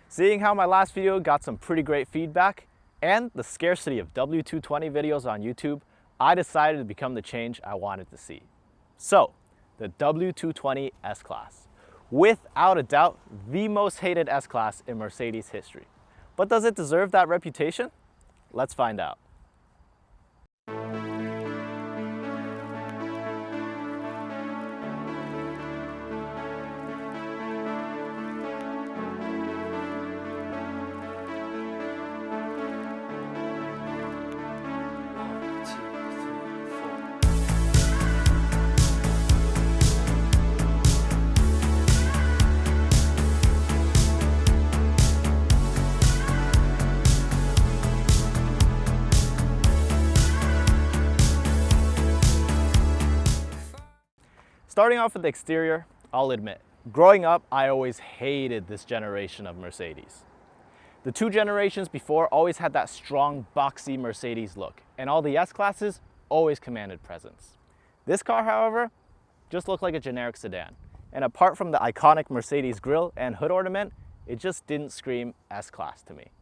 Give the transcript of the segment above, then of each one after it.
Seeing how my last video got some pretty great feedback and the scarcity of W220 videos on YouTube, I decided to become the change I wanted to see. So, the W220 S-Class. Without a doubt, the most hated S-Class in Mercedes history. But does it deserve that reputation? Let's find out. Starting off with the exterior, I'll admit, growing up, I always hated this generation of Mercedes. The two generations before always had that strong, boxy Mercedes look, and all the S-Classes always commanded presence. This car, however, just looked like a generic sedan, and apart from the iconic Mercedes grille and hood ornament, it just didn't scream S-Class to me.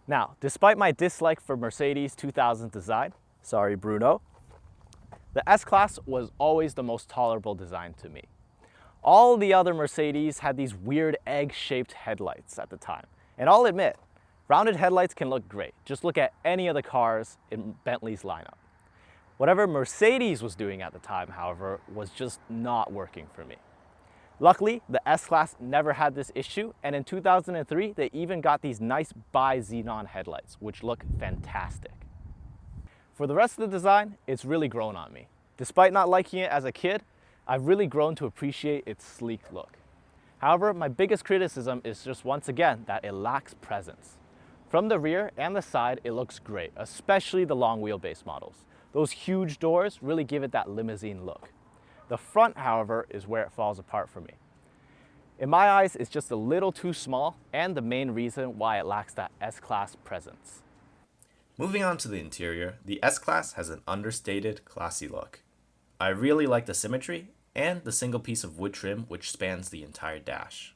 Now, despite my dislike for Mercedes 2000 design, sorry Bruno, the S-Class was always the most tolerable design to me. All the other Mercedes had these weird egg-shaped headlights at the time. And I'll admit, rounded headlights can look great. Just look at any of the cars in Bentley's lineup. Whatever Mercedes was doing at the time, however, was just not working for me. Luckily, the S-Class never had this issue, and in 2003, they even got these nice bi-xenon headlights, which look fantastic. For the rest of the design, it's really grown on me. Despite not liking it as a kid, I've really grown to appreciate its sleek look. However, my biggest criticism is just once again that it lacks presence. From the rear and the side, it looks great, especially the long wheelbase models. Those huge doors really give it that limousine look. The front, however, is where it falls apart for me. In my eyes, it's just a little too small and the main reason why it lacks that S-Class presence. Moving on to the interior, the S-Class has an understated, classy look. I really like the symmetry and the single piece of wood trim which spans the entire dash.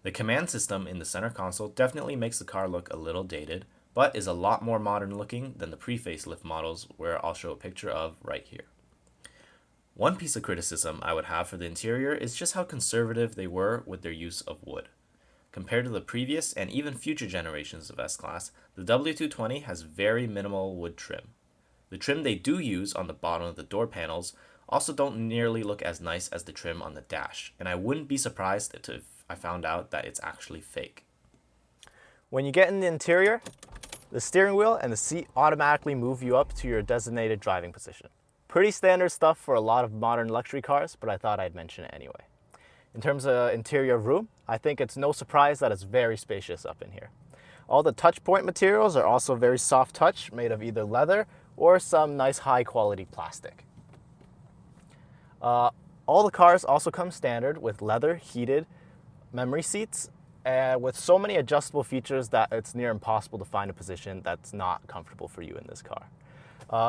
The command system in the center console definitely makes the car look a little dated, but is a lot more modern looking than the pre-facelift models where I'll show a picture of right here. One piece of criticism I would have for the interior is just how conservative they were with their use of wood. Compared to the previous and even future generations of S-Class, the W220 has very minimal wood trim. The trim they do use on the bottom of the door panels also don't nearly look as nice as the trim on the dash, and I wouldn't be surprised if I found out that it's actually fake. When you get in the interior, the steering wheel and the seat automatically move you up to your designated driving position. Pretty standard stuff for a lot of modern luxury cars, but I thought I'd mention it anyway. In terms of interior room, I think it's no surprise that it's very spacious up in here. All the touch point materials are also very soft touch, made of either leather or some nice high quality plastic. All the cars also come standard with leather heated memory seats with so many adjustable features that it's near impossible to find a position that's not comfortable for you in this car.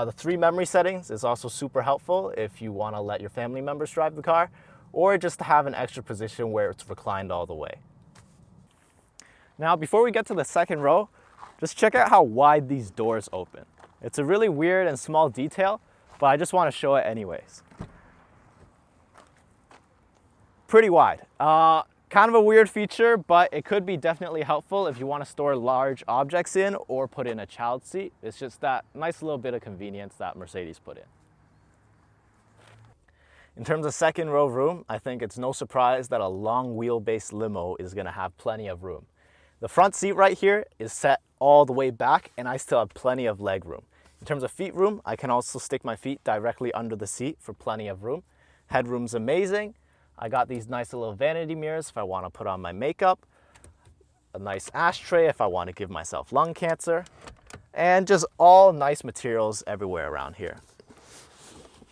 The 3 memory settings is also super helpful if you want to let your family members drive the car, or just to have an extra position where it's reclined all the way. Now, before we get to the second row, just check out how wide these doors open. It's a really weird and small detail, but I just want to show it anyways. Pretty wide. Kind of a weird feature, but it could be definitely helpful if you want to store large objects in or put in a child seat. It's just that nice little bit of convenience that Mercedes put in. In terms of second row room, I think it's no surprise that a long wheelbase limo is going to have plenty of room. The front seat right here is set all the way back and I still have plenty of leg room. In terms of feet room, I can also stick my feet directly under the seat for plenty of room. Headroom's amazing. I got these nice little vanity mirrors if I want to put on my makeup, a nice ashtray if I want to give myself lung cancer, and just all nice materials everywhere around here.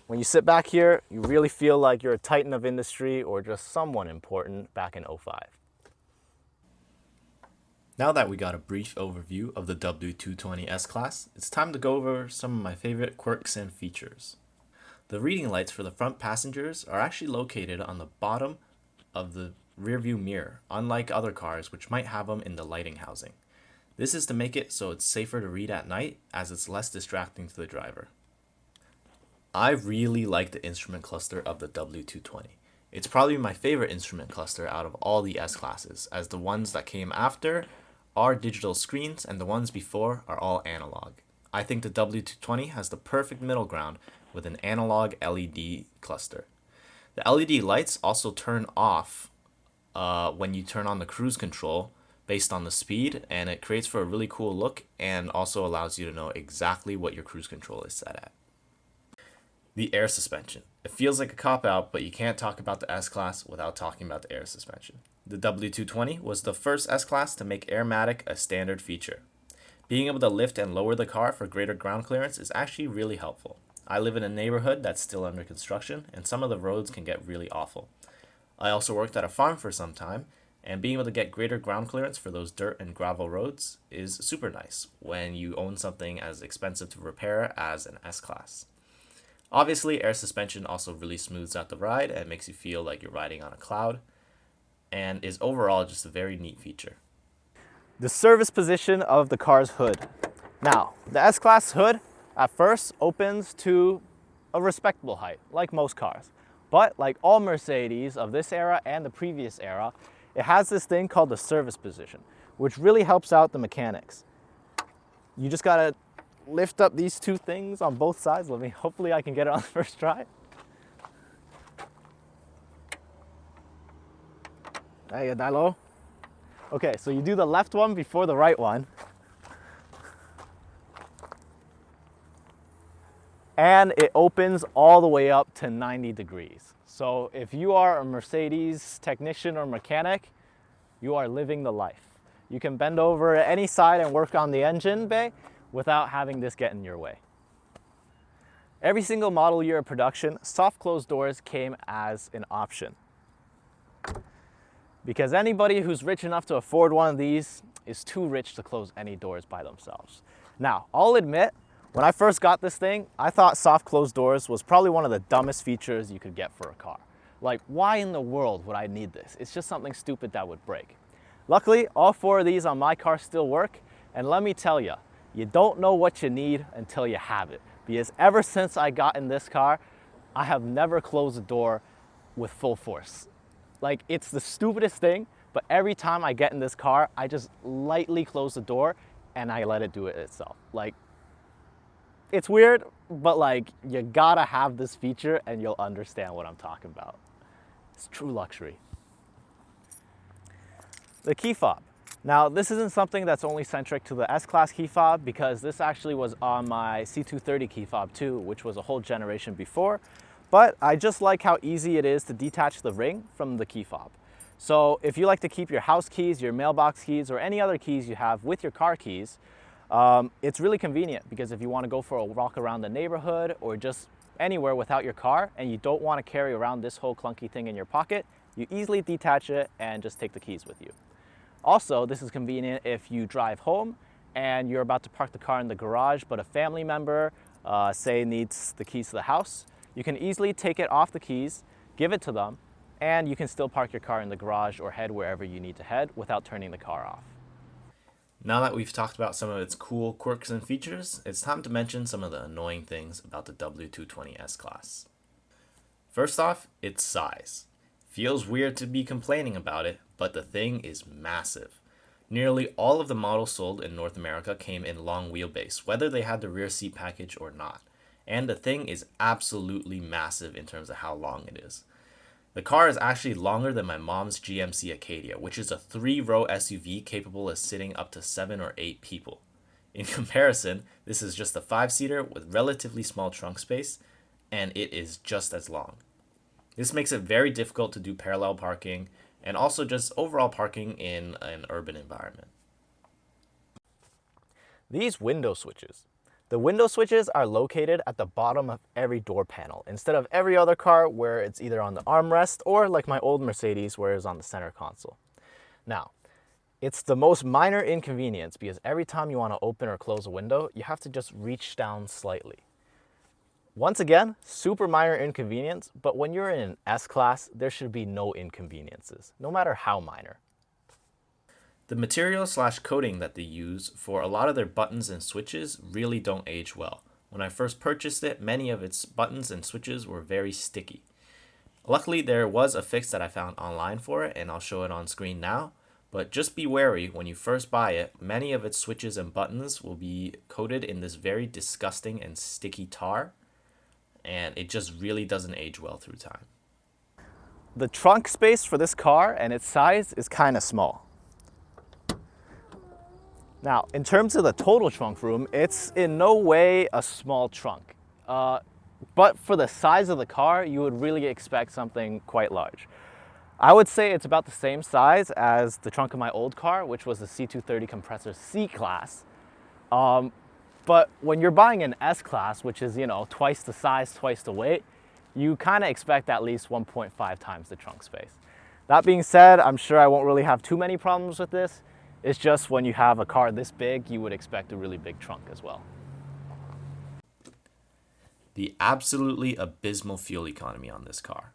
When you sit back here, you really feel like you're a titan of industry or just someone important back in '05. Now that we got a brief overview of the W220 S-Class, it's time to go over some of my favorite quirks and features. The reading lights for the front passengers are actually located on the bottom of the rear view mirror, unlike other cars which might have them in the lighting housing. This is to make it so it's safer to read at night as it's less distracting to the driver. I really like the instrument cluster of the W220. It's probably my favorite instrument cluster out of all the S-Classes, as the ones that came after are digital screens and the ones before are all analog. I think the W220 has the perfect middle ground with an analog LED cluster. The LED lights also turn off when you turn on the cruise control based on the speed, and it creates for a really cool look and also allows you to know exactly what your cruise control is set at. The air suspension. It feels like a cop-out, but you can't talk about the S-Class without talking about the air suspension. The W220 was the first S-Class to make Airmatic a standard feature. Being able to lift and lower the car for greater ground clearance is actually really helpful. I live in a neighborhood that's still under construction, and some of the roads can get really awful. I also worked at a farm for some time, and being able to get greater ground clearance for those dirt and gravel roads is super nice when you own something as expensive to repair as an S-Class. Obviously, air suspension also really smooths out the ride and makes you feel like you're riding on a cloud, and is overall just a very neat feature. The service position of the car's hood. Now, the S-Class hood at first opens to a respectable height, like most cars. But like all Mercedes of this era and the previous era, it has this thing called the service position, which really helps out the mechanics. You just gotta lift up these two things on both sides. Hopefully I can get it on the first try. Hey, that low? Okay, so you do the left one before the right one. And it opens all the way up to 90 degrees. So if you are a Mercedes technician or mechanic, you are living the life. You can bend over any side and work on the engine bay without having this get in your way. Every single model year of production, soft closed doors came as an option. Because anybody who's rich enough to afford one of these is too rich to close any doors by themselves. Now, I'll admit, when I first got this thing, I thought soft closed doors was probably one of the dumbest features you could get for a car. Like, why in the world would I need this? It's just something stupid that would break. Luckily, all four of these on my car still work, and let me tell you, you don't know what you need until you have it. Because ever since I got in this car, I have never closed a door with full force. Like, it's the stupidest thing, but every time I get in this car, I just lightly close the door and I let it do it itself. Like, it's weird, but like, you gotta have this feature and you'll understand what I'm talking about. It's true luxury. The key fob. Now, this isn't something that's only centric to the S-Class key fob, because this actually was on my C230 key fob too, which was a whole generation before. But I just like how easy it is to detach the ring from the key fob. So if you like to keep your house keys, your mailbox keys, or any other keys you have with your car keys, it's really convenient, because if you want to go for a walk around the neighborhood or just anywhere without your car and you don't want to carry around this whole clunky thing in your pocket, you easily detach it and just take the keys with you. Also, this is convenient if you drive home and you're about to park the car in the garage, but a family member, say, needs the keys to the house. You can easily take it off the keys, give it to them, and you can still park your car in the garage or head wherever you need to head without turning the car off. Now that we've talked about some of its cool quirks and features, it's time to mention some of the annoying things about the W220 S-Class. First off, its size. Feels weird to be complaining about it, but the thing is massive. Nearly all of the models sold in North America came in long wheelbase, whether they had the rear seat package or not. And the thing is absolutely massive in terms of how long it is. The car is actually longer than my mom's GMC Acadia, which is a 3-row SUV capable of sitting up to 7 or 8 people. In comparison, this is just a 5-seater with relatively small trunk space, and it is just as long. This makes it very difficult to do parallel parking and also just overall parking in an urban environment. These window switches. The window switches are located at the bottom of every door panel, instead of every other car where it's either on the armrest or like my old Mercedes where it's on the center console. Now, it's the most minor inconvenience, because every time you want to open or close a window, you have to just reach down slightly. Once again, super minor inconvenience, but when you're in an S-Class, there should be no inconveniences, no matter how minor. The material / coating that they use for a lot of their buttons and switches really don't age well. When I first purchased it, many of its buttons and switches were very sticky. Luckily, there was a fix that I found online for it, and I'll show it on screen now. But just be wary when you first buy it, many of its switches and buttons will be coated in this very disgusting and sticky tar, and it just really doesn't age well through time. The trunk space for this car and its size is kind of small. Now, in terms of the total trunk room, it's in no way a small trunk. But for the size of the car, you would really expect something quite large. I would say it's about the same size as the trunk of my old car, which was the C230 compressor C-Class. But when you're buying an S-Class, which is, twice the size, twice the weight, you kind of expect at least 1.5 times the trunk space. That being said, I'm sure I won't really have too many problems with this. It's just when you have a car this big, you would expect a really big trunk as well. The absolutely abysmal fuel economy on this car.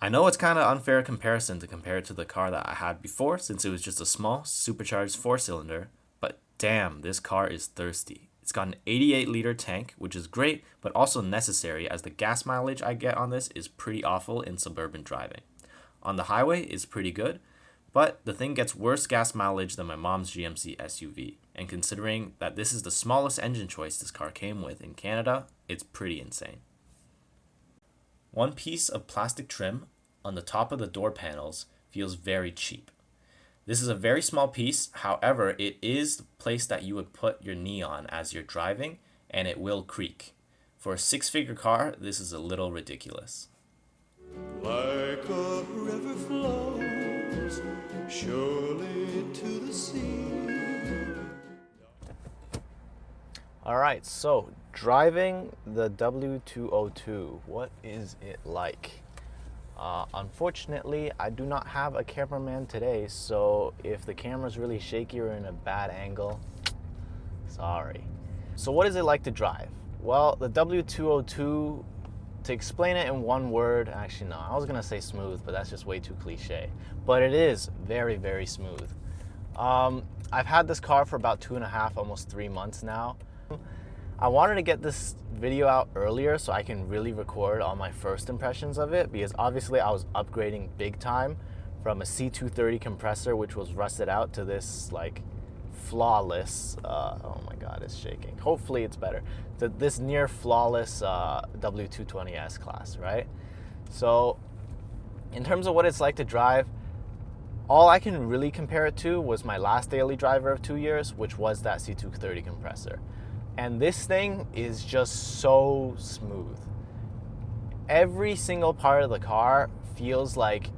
I know it's kind of unfair comparison to compare it to the car that I had before, since it was just a small supercharged 4-cylinder, but damn, this car is thirsty. It's got an 88-liter tank, which is great, but also necessary as the gas mileage I get on this is pretty awful in suburban driving. On the highway, it's pretty good, but the thing gets worse gas mileage than my mom's GMC SUV, and considering that this is the smallest engine choice this car came with in Canada, it's pretty insane. One piece of plastic trim on the top of the door panels feels very cheap. This is a very small piece, however, it is the place that you would put your knee on as you're driving, and it will creak. For a 6-figure car, this is a little ridiculous. Like a river flows surely to the sea. All right, so driving the W202, what is it like? Unfortunately, I do not have a cameraman today, so if the camera's really shaky or in a bad angle, sorry. So what is it like to drive? Well, the W202, to explain it in one word, actually no, I was gonna say smooth, but that's just way too cliche. But it is very, very smooth. I've had this car for about 2.5, almost 3 months now. I wanted to get this video out earlier so I can really record all my first impressions of it, because obviously I was upgrading big time from a C230 compressor, which was rusted out, to this like flawless, oh my god, it's shaking. Hopefully it's better. To this near flawless W220 S-Class, right? So in terms of what it's like to drive, all I can really compare it to was my last daily driver of 2 years, which was that C230 compressor. And this thing is just so smooth. Every single part of the car feels like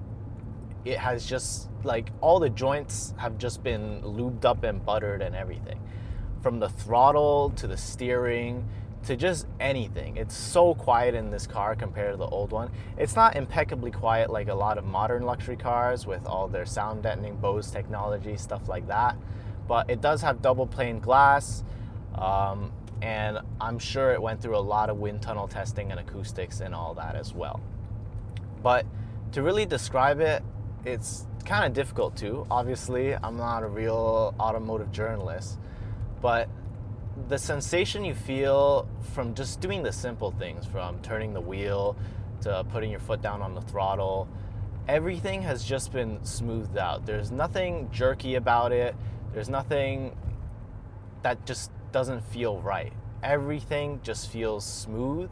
it has just, like, all the joints have just been lubed up and buttered and everything. From the throttle to the steering to just anything. It's so quiet in this car compared to the old one. It's not impeccably quiet like a lot of modern luxury cars with all their sound deadening Bose technology, stuff like that. But it does have double pane glass. And I'm sure it went through a lot of wind tunnel testing and acoustics and all that as well. But to really describe it, it's kind of difficult too. Obviously, I'm not a real automotive journalist, but the sensation you feel from just doing the simple things, from turning the wheel to putting your foot down on the throttle, everything has just been smoothed out. There's nothing jerky about it. There's nothing that just doesn't feel right. Everything just feels smooth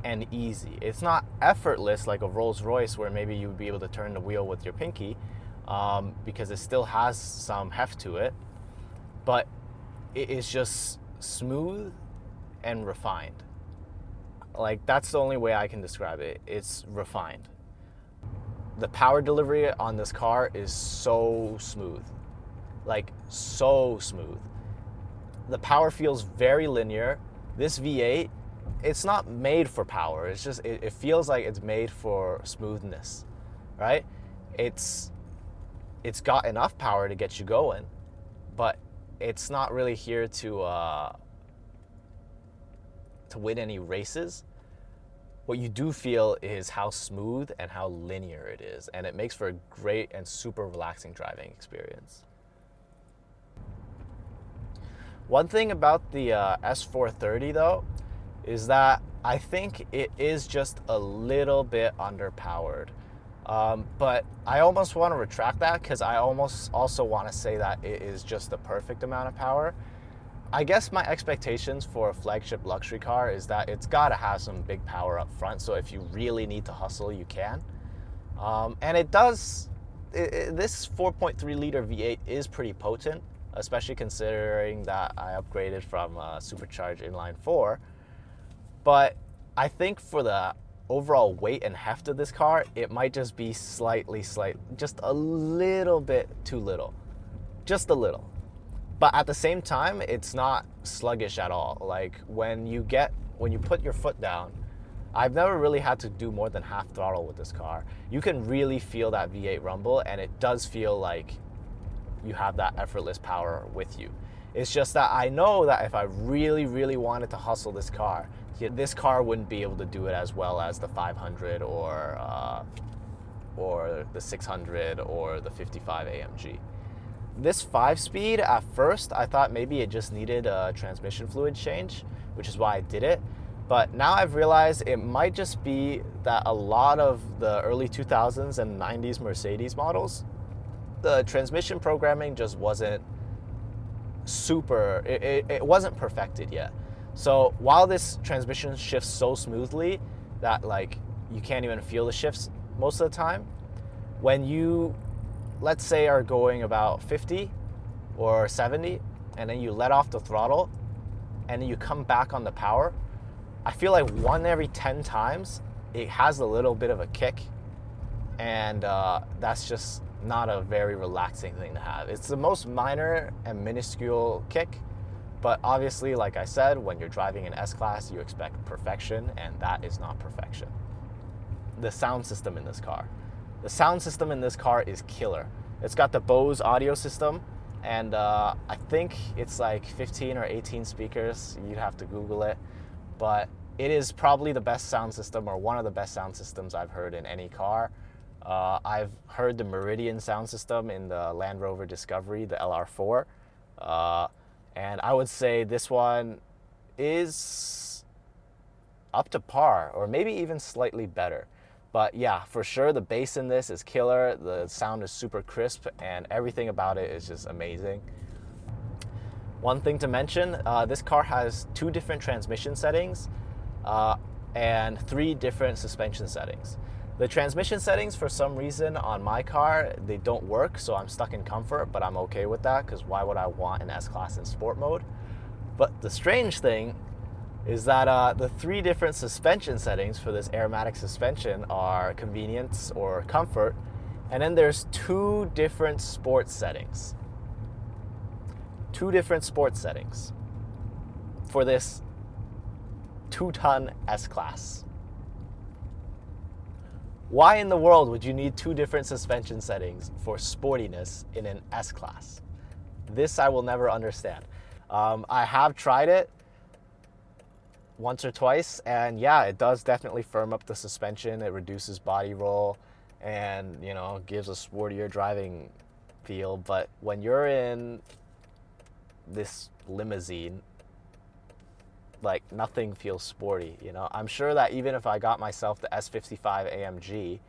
and easy. It's not effortless like a Rolls-Royce where maybe you would be able to turn the wheel with your pinky, because it still has some heft to it, but it is just smooth and refined. Like, that's the only way I can describe it. It's refined. The power delivery on this car is so smooth, like so smooth. The power feels very linear. This V8, it's not made for power. It's just, it feels like it's made for smoothness, right? It's got enough power to get you going, but it's not really here to to win any races, what you do feel is how smooth and how linear it is, and it makes for a great and super relaxing driving experience. One thing about the S430 though is that I think it is just a little bit underpowered. But I almost want to retract that, because I almost also want to say that it is just the perfect amount of power. I guess my expectations for a flagship luxury car is that it's got to have some big power up front, so if you really need to hustle, you can. And it does, this 4.3 liter V8 is pretty potent, especially considering that I upgraded from supercharged inline 4. But I think for the overall weight and heft of this car, it might just be just a little bit too little. Just a little. But at the same time, it's not sluggish at all. Like when you put your foot down, I've never really had to do more than half throttle with this car. You can really feel that V8 rumble, and it does feel like you have that effortless power with you. It's just that I know that if I really, really wanted to hustle this car wouldn't be able to do it as well as the 500 or the 600 or the 55 AMG. This 5-speed, at first, I thought maybe it just needed a transmission fluid change, which is why I did it. But now I've realized it might just be that a lot of the early 2000s and 90s Mercedes models, the transmission programming just wasn't it wasn't perfected yet. So while this transmission shifts so smoothly that like you can't even feel the shifts most of the time, when you, let's say, are going about 50 or 70 and then you let off the throttle and then you come back on the power, I feel like 1 every 10 times it has a little bit of a kick, and that's just not a very relaxing thing to have. It's the most minor and minuscule kick, but obviously, like I said, when you're driving an S-Class, you expect perfection, and that is not perfection. The sound system in this car. The sound system in this car is killer. It's got the Bose audio system, and I think it's like 15 or 18 speakers. You'd have to Google it, but it is probably the best sound system, or one of the best sound systems I've heard in any car. I've heard the Meridian sound system in the Land Rover Discovery, the LR4, and I would say this one is up to par, or maybe even slightly better. But yeah, for sure, the bass in this is killer. The sound is super crisp, and everything about it is just amazing. One thing to mention, this car has 2 different transmission settings and 3 different suspension settings. The transmission settings, for some reason, on my car, they don't work, so I'm stuck in comfort, but I'm okay with that, because why would I want an S-Class in sport mode? But the strange thing is that the 3 different suspension settings for this aromatic suspension are convenience or comfort, and then there's 2 different sports settings. 2 different sports settings for this 2-ton S-Class. Why in the world would you need 2 different suspension settings for sportiness in an S-Class? This I will never understand. I have tried it once or twice, and yeah, it does definitely firm up the suspension. It reduces body roll and, you know, gives a sportier driving feel. But when you're in this limousine, like, nothing feels sporty, you know? I'm sure that even if I got myself the S55 AMG,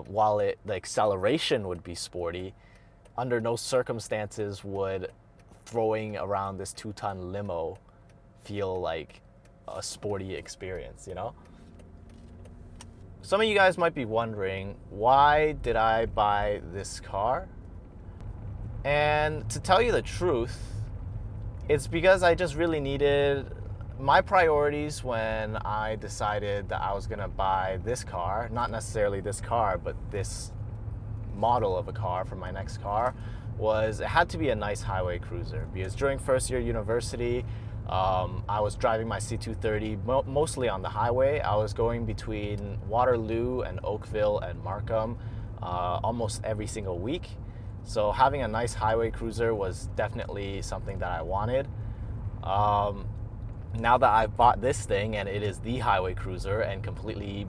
while the acceleration would be sporty, under no circumstances would throwing around this 2-ton limo feel like a sporty experience, you know? Some of you guys might be wondering, why did I buy this car? And to tell you the truth, it's because I just really needed my priorities when I decided that I was gonna buy this car, not necessarily this car, but this model of a car for my next car, was it had to be a nice highway cruiser. Because during first year university, I was driving my C230 mostly on the highway. I was going between Waterloo and Oakville and Markham almost every single week. So having a nice highway cruiser was definitely something that I wanted. now that I've bought this thing and it is the highway cruiser and completely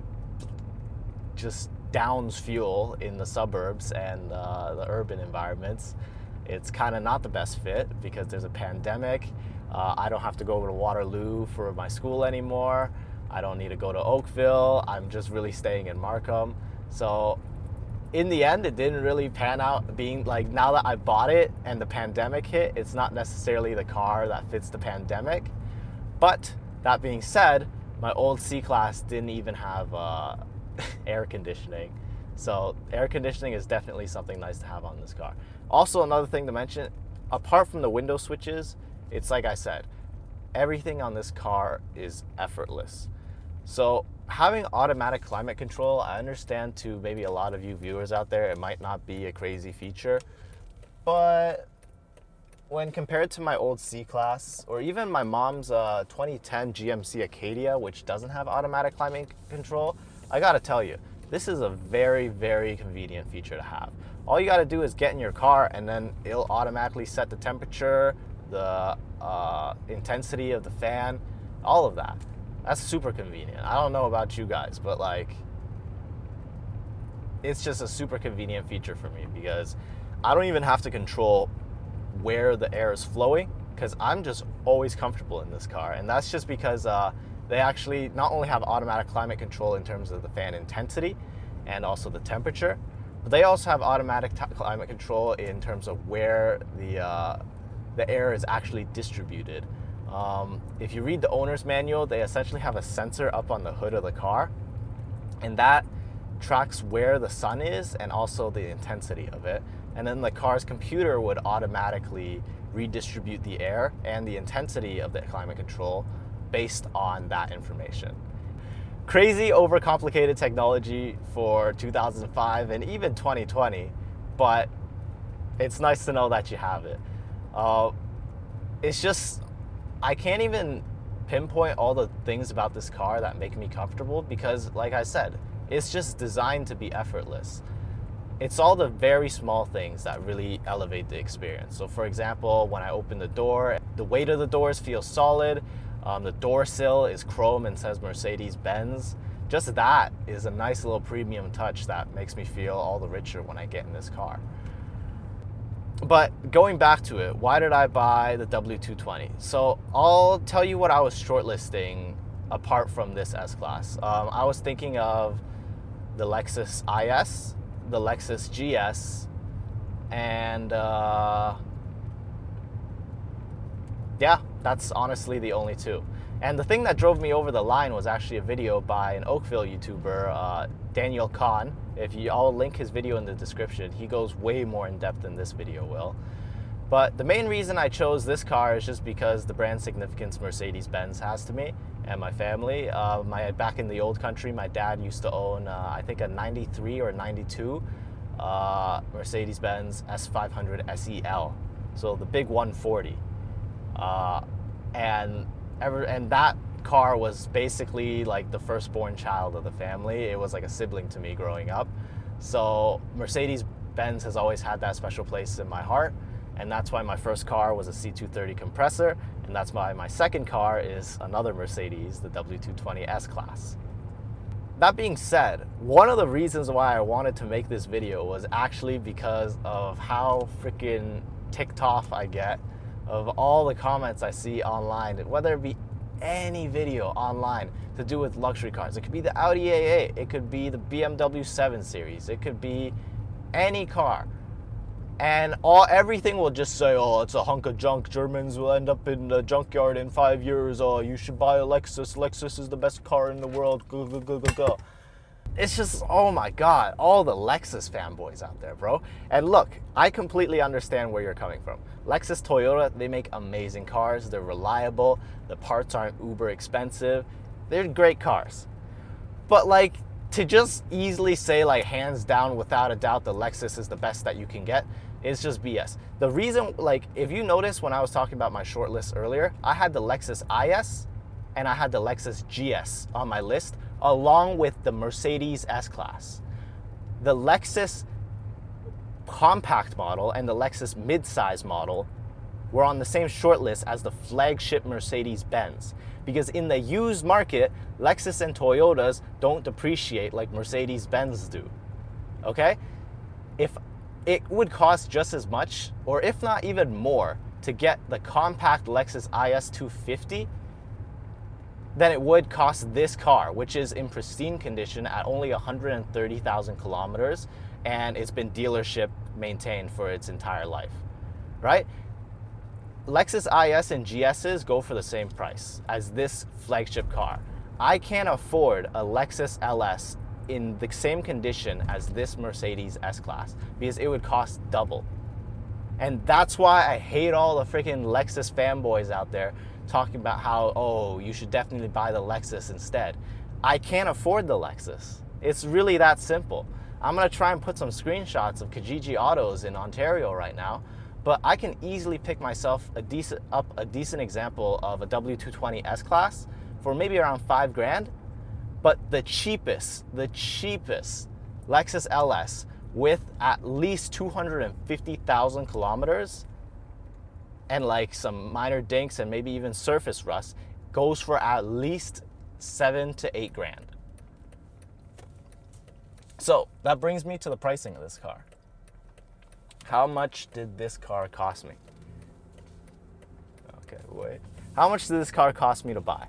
just downs fuel in the suburbs and the urban environments, it's kind of not the best fit because there's a pandemic. I don't have to go over to Waterloo for my school anymore. I don't need to go to Oakville. I'm just really staying in Markham. So in the end, it didn't really pan out being like, now that I bought it and the pandemic hit, it's not necessarily the car that fits the pandemic. But that being said, my old C-Class didn't even have air conditioning. So air conditioning is definitely something nice to have on this car. Also, another thing to mention, apart from the window switches, it's like I said, everything on this car is effortless. So having automatic climate control, I understand to maybe a lot of you viewers out there, it might not be a crazy feature, but when compared to my old C-Class or even my mom's 2010 GMC Acadia, which doesn't have automatic climate control, I gotta tell you, this is a very, very convenient feature to have. All you gotta do is get in your car and then it'll automatically set the temperature, the intensity of the fan, all of that. That's super convenient. I don't know about you guys, but like, it's just a super convenient feature for me because I don't even have to control where the air is flowing because I'm just always comfortable in this car. And that's just because they actually not only have automatic climate control in terms of the fan intensity and also the temperature, but they also have automatic climate control in terms of where the air is actually distributed. If you read the owner's manual, they essentially have a sensor up on the hood of the car, and that tracks where the sun is and also the intensity of it. And then the car's computer would automatically redistribute the air and the intensity of the climate control based on that information. Crazy, overcomplicated technology for 2005 and even 2020, but it's nice to know that you have it. It's just, I can't even pinpoint all the things about this car that make me comfortable because, like I said, it's just designed to be effortless. It's all the very small things that really elevate the experience. So for example, when I open the door, the weight of the doors feels solid. The door sill is chrome and says Mercedes-Benz. Just that is a nice little premium touch that makes me feel all the richer when I get in this car. But going back to it, why did I buy the W220? So I'll tell you what I was shortlisting apart from this S-Class. I was thinking of the Lexus IS, the Lexus GS, and yeah, that's honestly the only two. And the thing that drove me over the line was actually a video by an Oakville YouTuber, Daniel Kon. I'll link his video in the description. He goes way more in depth than this video will. But the main reason I chose this car is just because the brand significance Mercedes-Benz has to me and my family. Back in the old country, my dad used to own, I think, a 93 or 92 Mercedes-Benz S500 SEL. So the big 140. And that car was basically like the firstborn child of the family. It was like a sibling to me growing up. So Mercedes-Benz has always had that special place in my heart. And that's why my first car was a C230 compressor. And that's why my second car is another Mercedes, the W220 S-Class. That being said, one of the reasons why I wanted to make this video was actually because of how freaking ticked off I get of all the comments I see online, whether it be any video online to do with luxury cars. It could be the Audi A8, it could be the BMW 7 Series, it could be any car. And everything will just say, oh, it's a hunk of junk. Germans will end up in the junkyard in 5 years. Oh, you should buy a Lexus. Lexus is the best car in the world. Go, go, go, go, go. It's just, oh my God, all the Lexus fanboys out there, bro. And look, I completely understand where you're coming from. Lexus, Toyota, they make amazing cars. They're reliable. The parts aren't uber expensive. They're great cars. But like, to just easily say like hands down without a doubt the Lexus is the best that you can get, it's just BS. The reason, like, if you notice when I was talking about my short list earlier, I had the Lexus IS and I had the Lexus GS on my list along with the Mercedes S-Class. The Lexus compact model and the Lexus midsize model were on the same shortlist as the flagship Mercedes-Benz. Because in the used market, Lexus and Toyotas don't depreciate like Mercedes-Benz do. Okay? If it would cost just as much, or if not even more, to get the compact Lexus IS 250 than it would cost this car, which is in pristine condition at only 130,000 kilometers, and it's been dealership maintained for its entire life, right? Lexus IS and GSs go for the same price as this flagship car. I can't afford a Lexus LS in the same condition as this Mercedes S-Class because it would cost double. And that's why I hate all the freaking Lexus fanboys out there talking about how, oh, you should definitely buy the Lexus instead. I can't afford the Lexus. It's really that simple. I'm gonna try and put some screenshots of Kijiji Autos in Ontario right now, but I can easily pick myself a decent example of a W220 S-Class for maybe around $5,000. But the cheapest Lexus LS with at least 250,000 kilometers and like some minor dinks and maybe even surface rust goes for at least $7,000 to $8,000. So that brings me to the pricing of this car. How much did this car cost me? Okay, wait. How much did this car cost me to buy?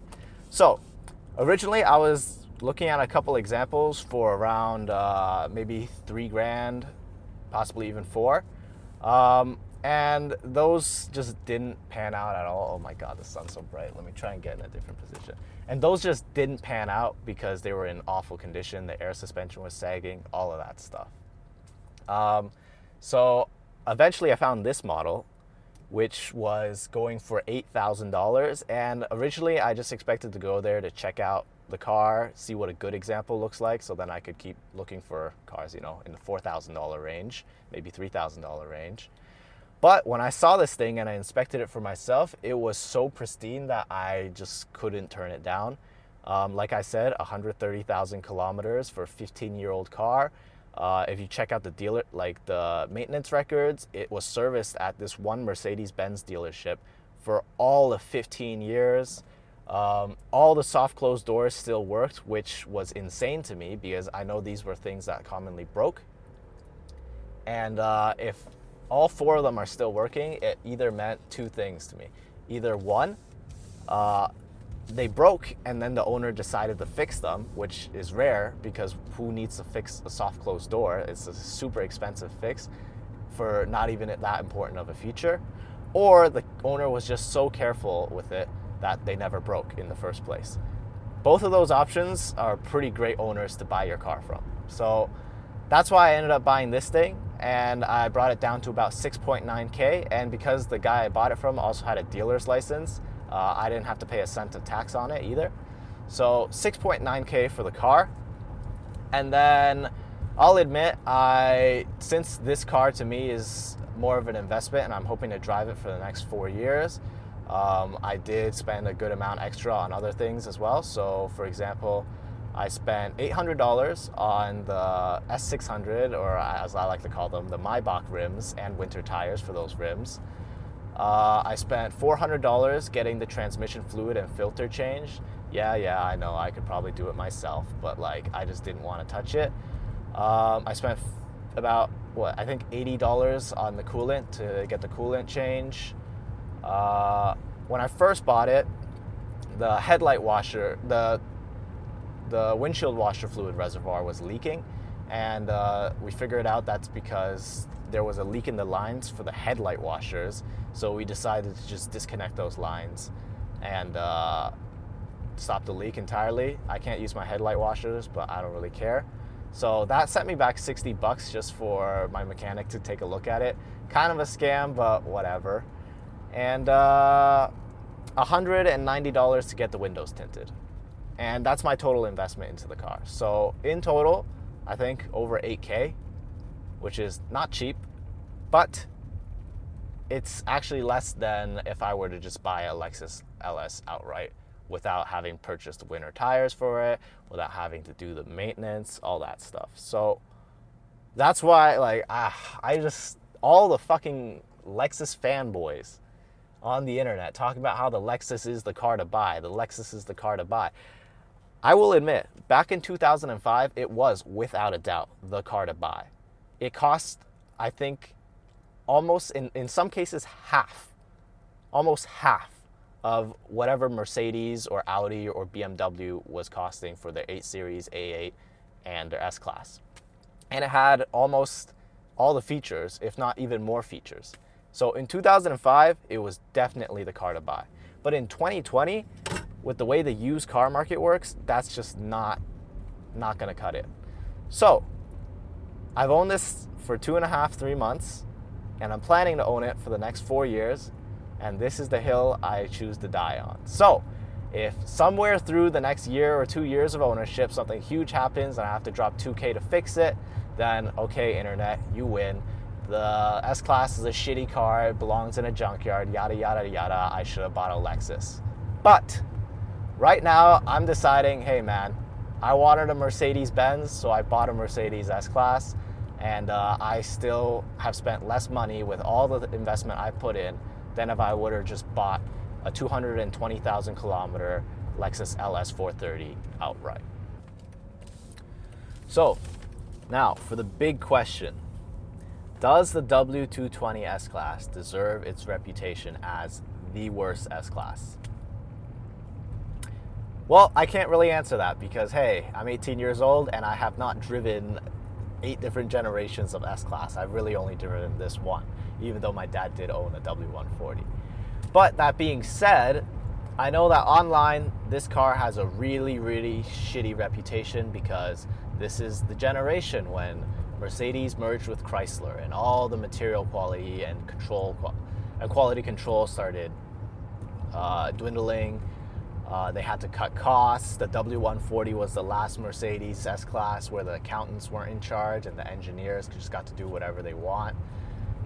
So originally I was looking at a couple examples for around maybe $3,000, possibly even $4,000. And those just didn't pan out at all. Oh my God, the sun's so bright. Let me try and get in a different position. And those just didn't pan out because they were in awful condition. The air suspension was sagging, all of that stuff. So eventually I found this model, which was going for $8,000. And originally I just expected to go there to check out the car, see what a good example looks like, so then I could keep looking for cars, you know, in the $4,000 range, maybe $3,000 range. But when I saw this thing and I inspected it for myself, it was so pristine that I just couldn't turn it down. Like I said, 130,000 kilometers for a 15-year-old car. If you check out the dealer, like the maintenance records, it was serviced at this one Mercedes-Benz dealership for all of 15 years. All the soft closed doors still worked, which was insane to me because I know these were things that commonly broke. And if all 4 of them are still working, it either meant 2 things to me. Either one, they broke and then the owner decided to fix them, which is rare because who needs to fix a soft closed door? It's a super expensive fix for not even that important of a feature. Or the owner was just so careful with it that they never broke in the first place. Both of those options are pretty great owners to buy your car from. So that's why I ended up buying this thing, and I brought it down to about 6.9K. And because the guy I bought it from also had a dealer's license, I didn't have to pay a cent of tax on it either. So 6.9K for the car. And then I'll admit, since this car to me is more of an investment and I'm hoping to drive it for the next 4 years, I did spend a good amount extra on other things as well. So for example, I spent $800 on the S600, or as I like to call them, the Maybach rims and winter tires for those rims. I spent $400 getting the transmission fluid and filter changed. Yeah, I know I could probably do it myself, but like I just didn't want to touch it. I spent about, I think $80 on the coolant to get the coolant change. When I first bought it, the headlight washer, the windshield washer fluid reservoir was leaking, and we figured out that's because there was a leak in the lines for the headlight washers. So we decided to just disconnect those lines and stop the leak entirely. I can't use my headlight washers, but I don't really care. So that set me back $60 just for my mechanic to take a look at it. Kind of a scam, but whatever. And $190 to get the windows tinted. And that's my total investment into the car. So in total, I think over 8K, which is not cheap, but it's actually less than if I were to just buy a Lexus LS outright without having purchased winter tires for it, without having to do the maintenance, all that stuff. So that's why, like, all the fucking Lexus fanboys on the internet talking about how the Lexus is the car to buy, the Lexus is the car to buy. I will admit, back in 2005, it was without a doubt the car to buy. It cost, I think, almost, in some cases, almost half of whatever Mercedes or Audi or BMW was costing for their 8 Series, A8, and their S-Class. And it had almost all the features, if not even more features. So in 2005, it was definitely the car to buy. But in 2020, with the way the used car market works, that's just not gonna cut it. So I've owned this for 2.5, 3 months, and I'm planning to own it for the next 4 years. And this is the hill I choose to die on. So if somewhere through the next year or 2 years of ownership, something huge happens and I have to drop $2K to fix it, then okay, internet, you win. The S-Class is a shitty car, it belongs in a junkyard, yada, yada, yada. I should have bought a Lexus. But right now, I'm deciding, hey man, I wanted a Mercedes-Benz, so I bought a Mercedes S-Class, and I still have spent less money with all the investment I put in than if I would have just bought a 220,000 kilometer Lexus LS 430 outright. So now for the big question, does the W220 S-Class deserve its reputation as the worst S-Class? Well, I can't really answer that because, hey, I'm 18 years old and I have not driven 8 different generations of S-Class. I've really only driven this one, even though my dad did own a W140. But that being said, I know that online, this car has a really, really shitty reputation because this is the generation when Mercedes merged with Chrysler and all the material quality and quality control started dwindling. They had to cut costs. The W140 was the last Mercedes S-Class where the accountants weren't in charge and the engineers just got to do whatever they want.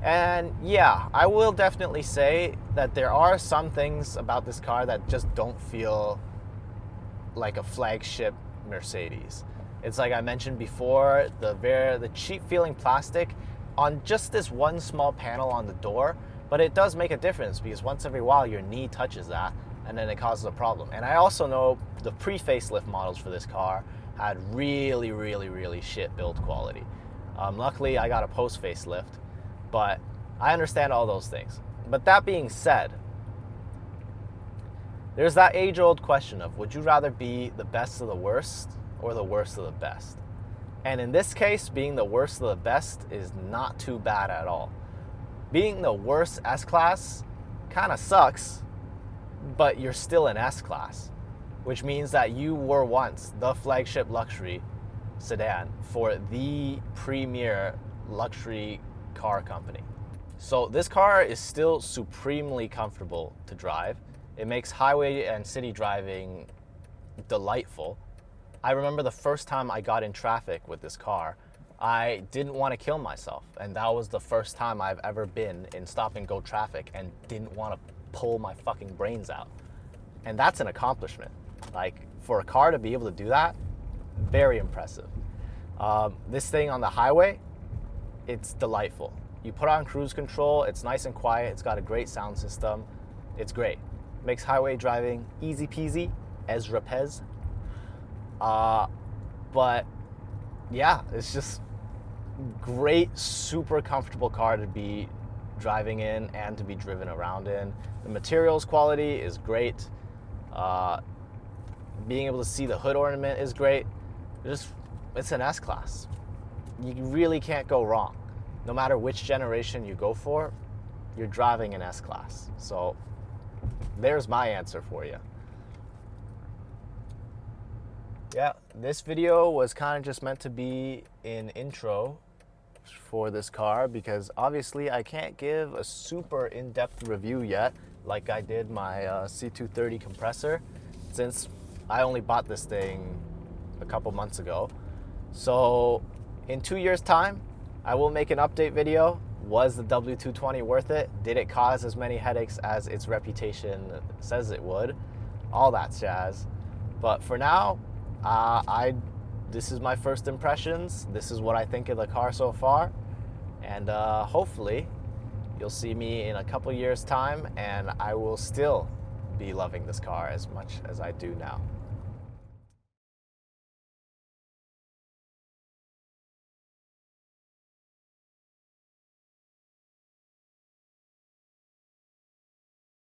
And yeah, I will definitely say that there are some things about this car that just don't feel like a flagship Mercedes. It's like I mentioned before, the cheap feeling plastic on just this one small panel on the door, but it does make a difference because once every while your knee touches that and then it causes a problem. And I also know the pre-facelift models for this car had really, really, really shit build quality. Luckily, I got a post-facelift, but I understand all those things. But that being said, there's that age-old question of would you rather be the best of the worst or the worst of the best? And in this case, being the worst of the best is not too bad at all. Being the worst S-Class kind of sucks, but you're still an S-Class, which means that you were once the flagship luxury sedan for the premier luxury car company. So this car is still supremely comfortable to drive. It makes highway and city driving delightful. I remember the first time I got in traffic with this car, I didn't want to kill myself. And that was the first time I've ever been in stop and go traffic and didn't want to pull my fucking brains out. And that's an accomplishment. Like, for a car to be able to do that, very impressive. This thing on the highway, it's delightful. You put on cruise control, it's nice and quiet, it's got a great sound system, it's great. Makes highway driving easy peasy, Ezra Pez. But yeah, it's just great, super comfortable car to be driving in and to be driven around in. The materials quality is great. Being able to see the hood ornament is great. It's an S-Class. You really can't go wrong. No matter which generation you go for, you're driving an S-Class. So there's my answer for you. Yeah, this video was kind of just meant to be an intro for this car because obviously I can't give a super in-depth review yet like I did my C230 compressor since I only bought this thing a couple months ago. So in 2 years' time, I will make an update video. Was the W220 worth it? Did it cause as many headaches as its reputation says it would? All that jazz. But for now, this is my first impressions. This is what I think of the car so far. And hopefully you'll see me in a couple years time and I will still be loving this car as much as I do now.